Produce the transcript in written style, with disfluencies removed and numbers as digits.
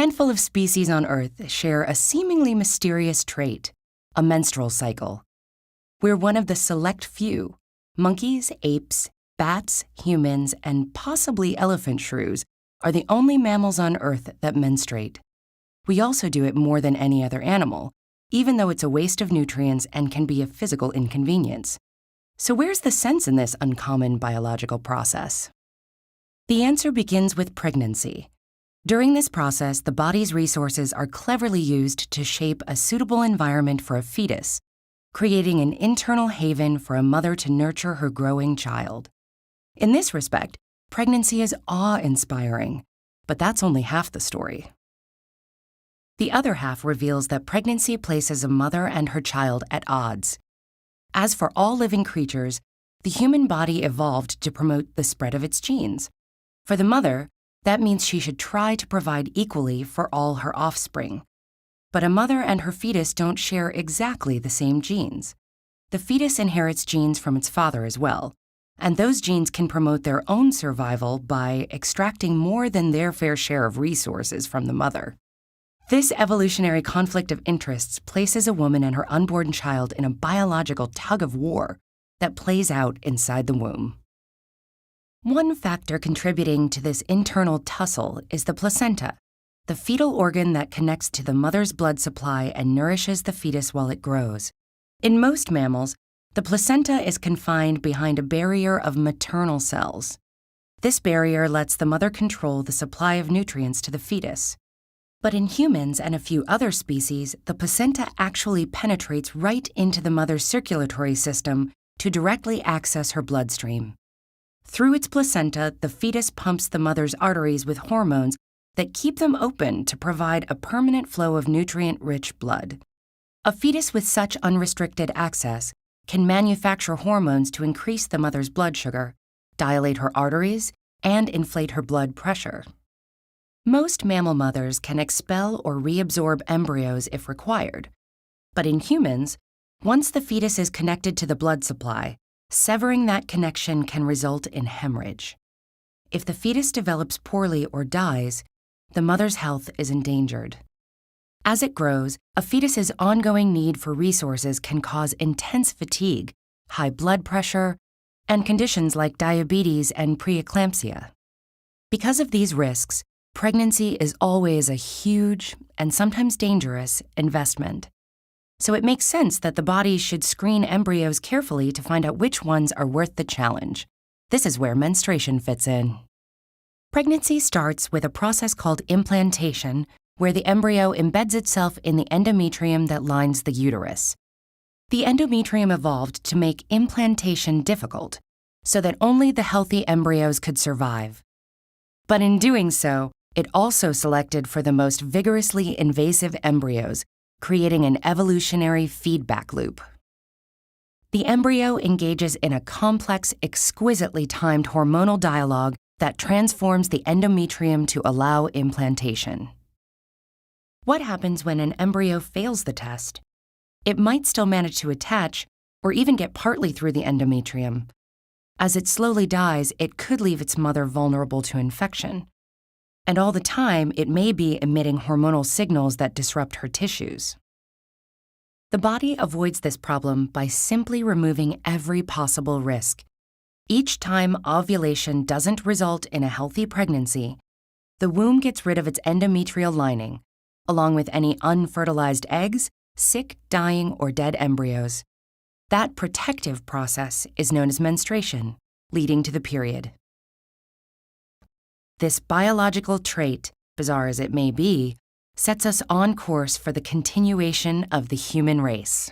handful of species on Earth share a seemingly mysterious trait, a menstrual cycle. We're one of the select few, monkeys, apes, bats, humans, and possibly elephant shrews are the only mammals on Earth that menstruate. We also do it more than any other animal, even though it's a waste of nutrients and can be a physical inconvenience. So where's the sense in this uncommon biological process? The answer begins with pregnancy. During this process, the body's resources are cleverly used to shape a suitable environment for a fetus, creating an internal haven for a mother to nurture her growing child. In this respect, pregnancy is awe-inspiring, but that's only half the story. The other half reveals that pregnancy places a mother and her child at odds. As for all living creatures, the human body evolved to promote the spread of its genes. For the mother, that means she should try to provide equally for all her offspring. But a mother and her fetus don't share exactly the same genes. The fetus inherits genes from its father as well, and those genes can promote their own survival by extracting more than their fair share of resources from the mother. This evolutionary conflict of interests places a woman and her unborn child in a biological tug-of-war that plays out inside the womb. One factor contributing to this internal tussle is the placenta, the fetal organ that connects to the mother's blood supply and nourishes the fetus while it grows. In most mammals, the placenta is confined behind a barrier of maternal cells. This barrier lets the mother control the supply of nutrients to the fetus. But in humans and a few other species, the placenta actually penetrates right into the mother's circulatory system to directly access her bloodstream. Through its placenta, the fetus pumps the mother's arteries with hormones that keep them open to provide a permanent flow of nutrient-rich blood. A fetus with such unrestricted access can manufacture hormones to increase the mother's blood sugar, dilate her arteries, and inflate her blood pressure. Most mammal mothers can expel or reabsorb embryos if required, but in humans, once the fetus is connected to the blood supply, severing that connection can result in hemorrhage. If the fetus develops poorly or dies, the mother's health is endangered. As it grows, a fetus's ongoing need for resources can cause intense fatigue, high blood pressure, and conditions like diabetes and preeclampsia. Because of these risks, pregnancy is always a huge, and sometimes dangerous, investment. So it makes sense that the body should screen embryos carefully to find out which ones are worth the challenge. This is where menstruation fits in. Pregnancy starts with a process called implantation, where the embryo embeds itself in the endometrium that lines the uterus. The endometrium evolved to make implantation difficult, so that only the healthy embryos could survive. But in doing so, it also selected for the most vigorously invasive embryos, creating an evolutionary feedback loop. The embryo engages in a complex, exquisitely timed hormonal dialogue that transforms the endometrium to allow implantation. What happens when an embryo fails the test? It might still manage to attach, or even get partly through the endometrium. As it slowly dies, it could leave its mother vulnerable to infection. And all the time, it may be emitting hormonal signals that disrupt her tissues. The body avoids this problem by simply removing every possible risk. Each time ovulation doesn't result in a healthy pregnancy, the womb gets rid of its endometrial lining, along with any unfertilized eggs, sick, dying, or dead embryos. That protective process is known as menstruation, leading to the period. This biological trait, bizarre as it may be, sets us on course for the continuation of the human race.